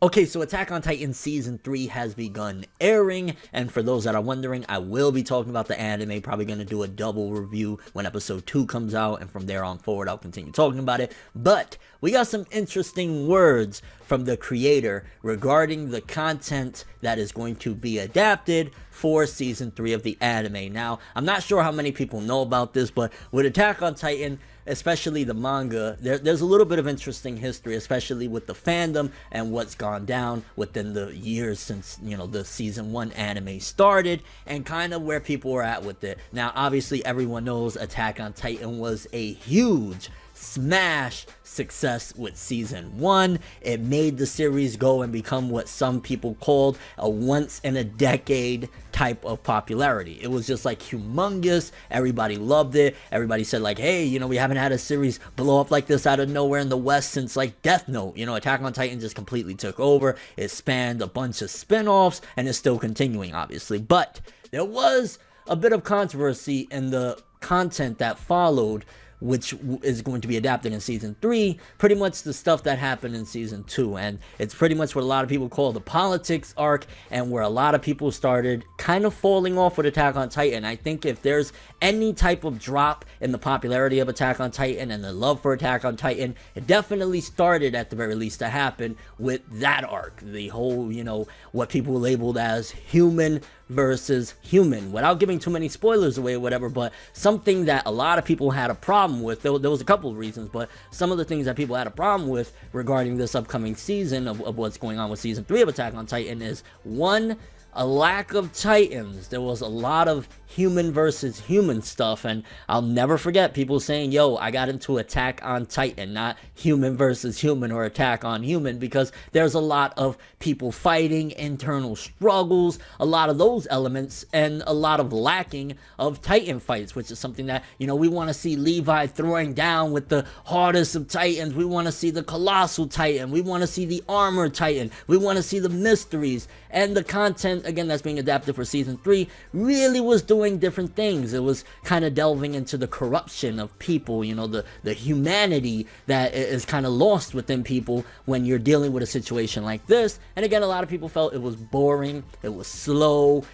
Okay, so Attack on Titan Season 3 has begun airing, and for those that are wondering, I will be talking about the anime, probably going to do a double review when Episode 2 comes out, and from there on forward, I'll continue talking about it. But we got some interesting words from the creator regarding the content that is going to be adapted for Season 3 of the anime. Now, I'm not sure how many people know about this, but with Attack on Titan, especially the manga, there's a little bit of interesting history, especially with the fandom and what's gone down within the years since, you know, the Season 1 anime started, and kind of where people were at with it. Now, obviously, everyone knows Attack on Titan was a huge smash success with Season 1. It made the series go and become what some people called a once-in-a-decade type of popularity. It was just like humongous. Everybody loved it. Everybody said like, hey, you know, we haven't had a series blow up like this out of nowhere in the West since like Death Note. You know, Attack on Titan just completely took over. It spanned a bunch of spin-offs and is still continuing, obviously. But there was a bit of controversy in the content that followed, which is going to be adapted in Season 3, pretty much the stuff that happened in Season 2, and it's pretty much what a lot of people call the politics arc, and where a lot of people started kind of falling off with Attack on Titan. I think if there's any type of drop in the popularity of Attack on Titan and the love for Attack on Titan, it definitely started, at the very least, to happen with that arc. The whole, you know, what people labeled as human versus human, without giving too many spoilers away or whatever, but something that a lot of people had a problem with. There was a couple of reasons, but some of the things that people had a problem with regarding this upcoming season of what's going on with Season 3 of Attack on Titan is, one, a lack of Titans. There was a lot of human versus human stuff, and I'll never forget people saying, yo, I got into Attack on Titan, not human versus human or Attack on Human, because there's a lot of people fighting, internal struggles, a lot of those elements, and a lot of lacking of Titan fights, which is something that, you know, we want to see Levi throwing down with the hardest of Titans. We want to see the Colossal Titan. We want to see the Armored Titan. We want to see the mysteries, and the content, again, that's being adapted for Season 3 really was doing different things. It was kind of delving into the corruption of people, you know, the humanity that is kind of lost within people when you're dealing with a situation like this. And again, a lot of people felt it was boring, it was slow.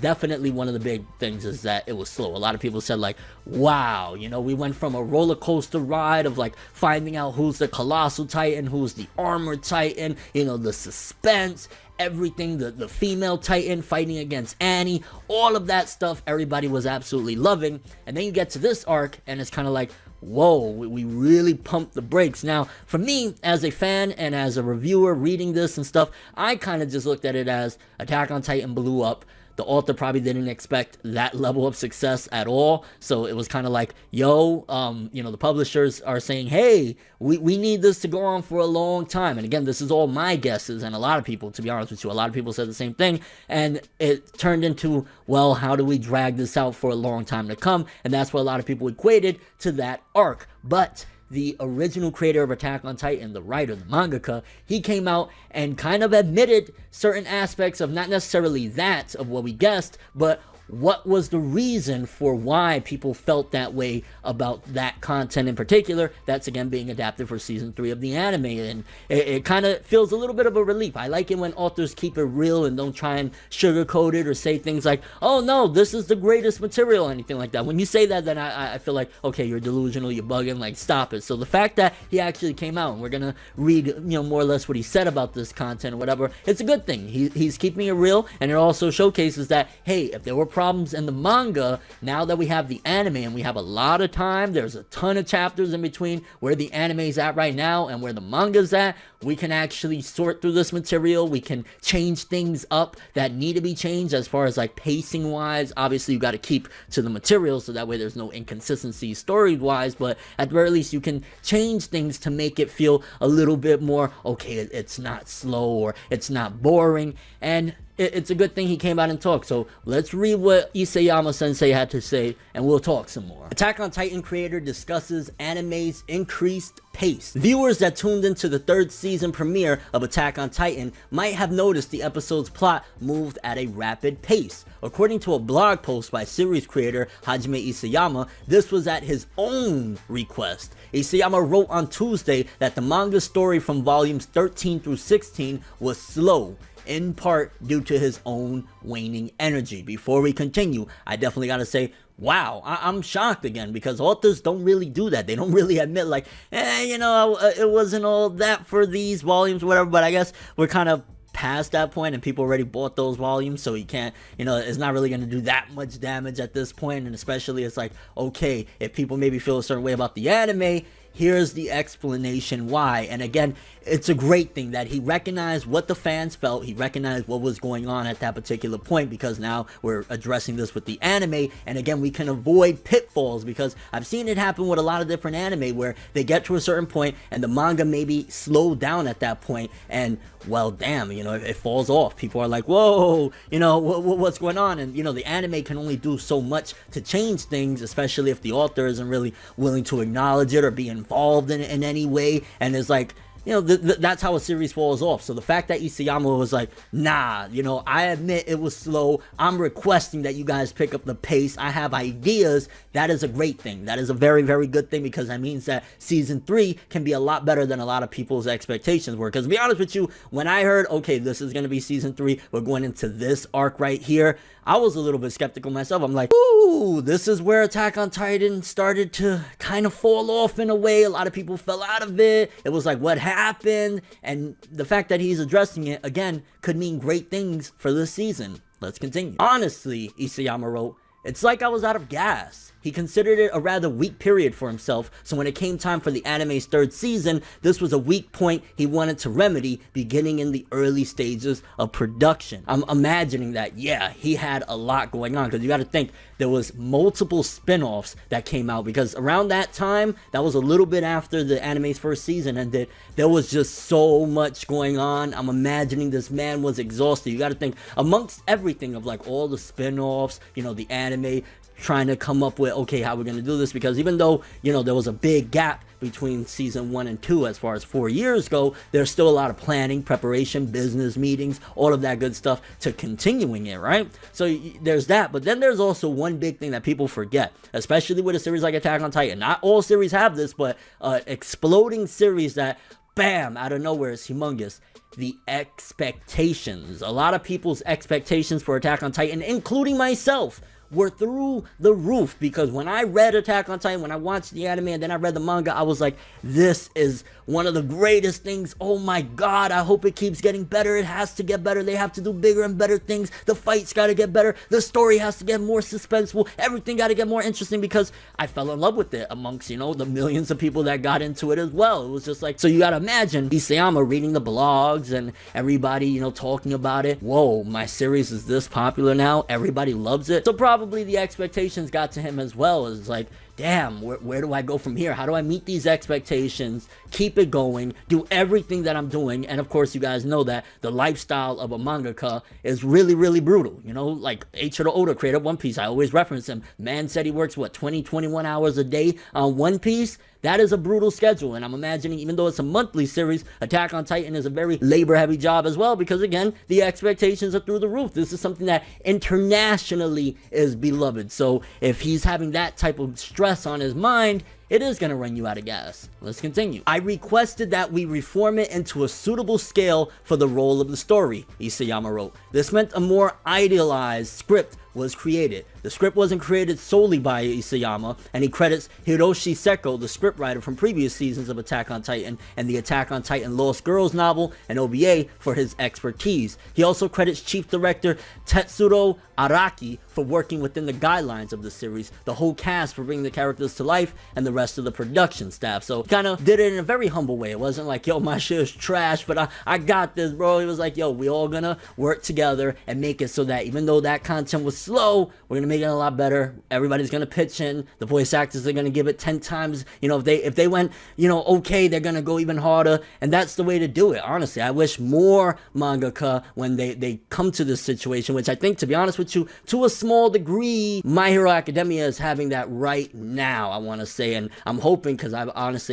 Definitely one of the big things is that it was slow. A lot of people said like, wow, you know, we went from a roller coaster ride of like finding out who's the Colossal Titan, who's the Armored Titan, you know, the suspense, everything, the female Titan fighting against Annie, all of that stuff everybody was absolutely loving. And then you get to this arc and it's kind of like, whoa, we really pumped the brakes. Now, for me, as a fan and as a reviewer reading this and stuff, I kind of just looked at it as Attack on Titan blew up. The author probably didn't expect that level of success at all, so it was kind of like, yo, you know, the publishers are saying, hey, we need this to go on for a long time. And again, this is all my guesses, and a lot of people, to be honest with you, a lot of people said the same thing, and it turned into, well, how do we drag this out for a long time to come? And that's what a lot of people equated to that arc. But the original creator of Attack on Titan, the writer, the mangaka, he came out and kind of admitted certain aspects of not necessarily that of what we guessed, but what was the reason for why people felt that way about that content in particular. That's again being adapted for Season 3 of the anime, and it kind of feels a little bit of a relief. I like it when authors keep it real and don't try and sugarcoat it or say things like, oh no, this is the greatest material, or anything like that. When you say that, then I feel like, okay, you're delusional, you're bugging, like stop it. So the fact that he actually came out, and we're gonna read, you know, more or less what he said about this content or whatever, it's a good thing. He's keeping it real, and it also showcases that, hey, if there were problems in the manga, now that we have the anime and we have a lot of time, there's a ton of chapters in between where the anime is at right now and where the manga's at, we can actually sort through this material. We can change things up that need to be changed as far as like pacing wise. Obviously you got to keep to the material so that way there's no inconsistency story wise, but at the very least you can change things to make it feel a little bit more okay. It's not slow or it's not boring, and it's a good thing he came out and talked. So let's read what Isayama Sensei had to say, and we'll talk some more. Attack on Titan creator discusses anime's increased pace. Viewers that tuned into the 3rd season premiere of Attack on Titan might have noticed the episode's plot moved at a rapid pace. According to a blog post by series creator Hajime Isayama, this was at his own request. Isayama wrote on Tuesday that the manga story from volumes 13 through 16 was slow, in part due to his own waning energy. Before we continue, I definitely gotta say, wow, I'm shocked again, because authors don't really do that. They don't really admit like, you know, it wasn't all that for these volumes or whatever, but I guess we're kind of past that point and people already bought those volumes, so he can't, you know, it's not really going to do that much damage at this point. And especially it's like, okay, if people maybe feel a certain way about the anime, here's the explanation why. And again, it's a great thing that he recognized what the fans felt, he recognized what was going on at that particular point, because now we're addressing this with the anime, and again, we can avoid pitfalls, because I've seen it happen with a lot of different anime where they get to a certain point and the manga maybe slowed down at that point, and well, damn, you know, it falls off. People are like, whoa, you know, what's going on? And you know, the anime can only do so much to change things, especially if the author isn't really willing to acknowledge it or be involved in any way. And it's like, you know, that's how a series falls off. So the fact that Isayama was like, nah, you know, I admit it was slow, I'm requesting that you guys pick up the pace, I have ideas, that is a great thing. That is a very, very good thing, because that means that season 3 can be a lot better than a lot of people's expectations were. Because to be honest with you, when I heard, okay, this is going to be season 3, we're going into this arc right here, I was a little bit skeptical myself. I'm like, ooh, this is where Attack on Titan started to kind of fall off in a way. A lot of people fell out of it. It was like, what happened? And the fact that he's addressing it, again, could mean great things for this season. Let's continue. Honestly, Isayama wrote, it's like I was out of gas. He considered it a rather weak period for himself, so when it came time for the anime's 3rd season, this was a weak point he wanted to remedy beginning in the early stages of production. I'm imagining that, yeah, he had a lot going on, because you gotta think, there was multiple spin-offs that came out, because around that time, that was a little bit after the anime's 1st season ended, there was just so much going on. I'm imagining this man was exhausted. You gotta think, amongst everything of like all the spin-offs, you know, the anime, trying to come up with, okay, how we're going to do this, because even though, you know, there was a big gap between season 1 and 2 as far as 4 years go, there's still a lot of planning, preparation, business meetings, all of that good stuff to continuing it, right? So there's that, but then there's also one big thing that people forget, especially with a series like Attack on Titan. Not all series have this, but exploding series that, bam, out of nowhere is humongous. The expectations. A lot of people's expectations for Attack on Titan, including myself, were through the roof, because when I read Attack on Titan, when I watched the anime and then I read the manga, I was like, this is one of the greatest things. Oh my god, I hope it keeps getting better. It has to get better. They have to do bigger and better things. The fights gotta get better. The story has to get more suspenseful. Everything gotta get more interesting, because I fell in love with it amongst, you know, the millions of people that got into it as well. It was just like, so you gotta imagine Isayama reading the blogs and everybody, you know, talking about it. Whoa, my series is this popular now. Everybody loves it. So probably the expectations got to him as well. It's like, damn, where do I go from here? How do I meet these expectations, keep it going, do everything that I'm doing? And of course, you guys know that the lifestyle of a mangaka is really, really brutal. You know, like Eiichiro Oda, creator of One Piece, I always reference him. Man said he works, what, 20, 21 hours a day on One Piece? That is a brutal schedule, and I'm imagining, even though it's a monthly series, Attack on Titan is a very labor-heavy job as well, because again, the expectations are through the roof. This is something that internationally is beloved, so if he's having that type of stress on his mind, it is going to run you out of gas. Let's continue. I requested that we reform it into a suitable scale for the role of the story, Isayama wrote. This meant a more idealized script was created. The script wasn't created solely by Isayama, and he credits Hiroshi Seko, the scriptwriter from previous seasons of Attack on Titan and the Attack on Titan Lost Girls novel and OVA, for his expertise. He also credits chief director Tetsuro Araki for working within the guidelines of the series, the whole cast for bringing the characters to life, and the rest of the production staff. So kind of did it in a very humble way. It wasn't like, yo, my shit is trash, but I got this, bro. It was like, yo, we all gonna work together and make it so that even though that content was slow, we're gonna make it a lot better. Everybody's gonna pitch in. The voice actors are gonna give it 10 times. You know, if they went, you know, okay, they're gonna go even harder, and that's the way to do it. Honestly, I wish more mangaka, when they come to this situation, which I think, to be honest with you, to a small degree, My Hero Academia is having that right now, I want to say. And I'm hoping, because I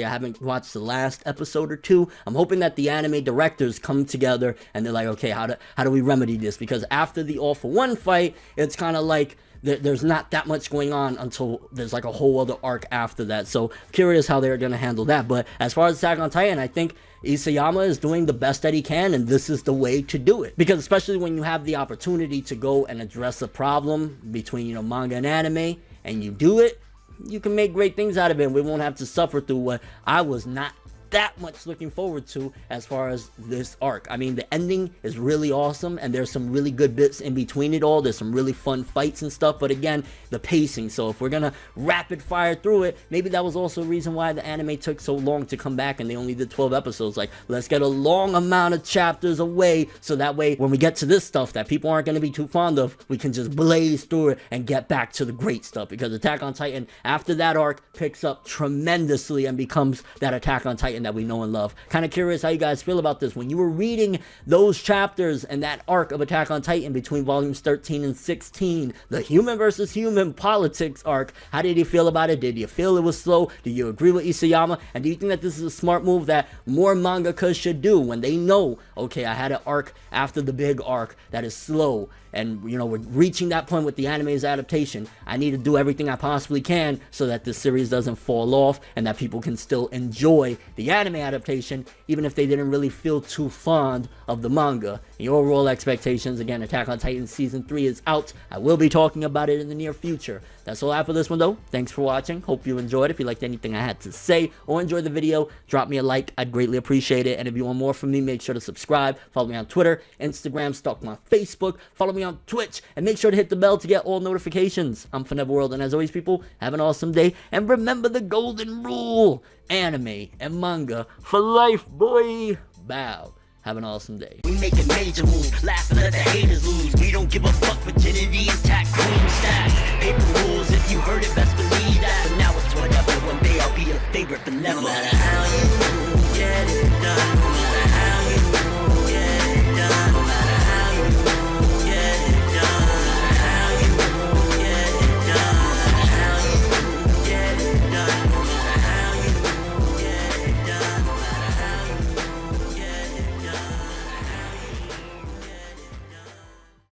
haven't watched the last episode or two, I'm hoping that the anime directors come together and they're like, okay, how do we remedy this? Because after the All For One fight, it's kind of like there's not that much going on until there's like a whole other arc after that. So curious how they're going to handle that. But as far as Attack on Titan, I think Isayama is doing the best that he can, and this is the way to do it. Because especially when you have the opportunity to go and address a problem between, you know, manga and anime, and you do it, you can make great things out of it, and we won't have to suffer through what I was not that much looking forward to as far as this arc. I mean, the ending is really awesome, and there's some really good bits in between it all. There's some really fun fights and stuff, but again, the pacing. So if we're gonna rapid fire through it, maybe that was also a reason why the anime took so long to come back and they only did 12 episodes. Like, let's get a long amount of chapters away, so that way when we get to this stuff that people aren't gonna be too fond of, we can just blaze through it and get back to the great stuff. Because Attack on Titan, after that arc, picks up tremendously and becomes that Attack on Titan that we know and love. Kind of curious how you guys feel about this. When you were reading those chapters and that arc of Attack on Titan between volumes 13 and 16, the human versus human politics arc, how did you feel about it? Did you feel it was slow? Do you agree with Isayama? And do you think that this is a smart move that more mangakas should do when they know, okay, I had an arc after the big arc that is slow, and, you know, we're reaching that point with the anime's adaptation. I need to do everything I possibly can so that this series doesn't fall off and that people can still enjoy the anime adaptation, even if they didn't really feel too fond of the manga. Your overall expectations, again, Attack on Titan Season 3 is out. I will be talking about it in the near future. That's all I have for this one, though. Thanks for watching. Hope you enjoyed. If you liked anything I had to say or enjoyed the video, drop me a like. I'd greatly appreciate it. And if you want more from me, make sure to subscribe. Follow me on Twitter, Instagram, stalk me on Facebook. Follow me on Twitch. And make sure to hit the bell to get all notifications. I'm ForneverWorld. And as always, people, have an awesome day. And remember the golden rule. Anime and manga for life, boy. Bow. Have an awesome day. We make a major move, laugh and let the haters lose. We don't give a fuck, virginity intact, cream stack. Paper rules, if you heard it, best believe that. But now it's whatever, one day I'll be your favorite, but never. No matter how you get it done.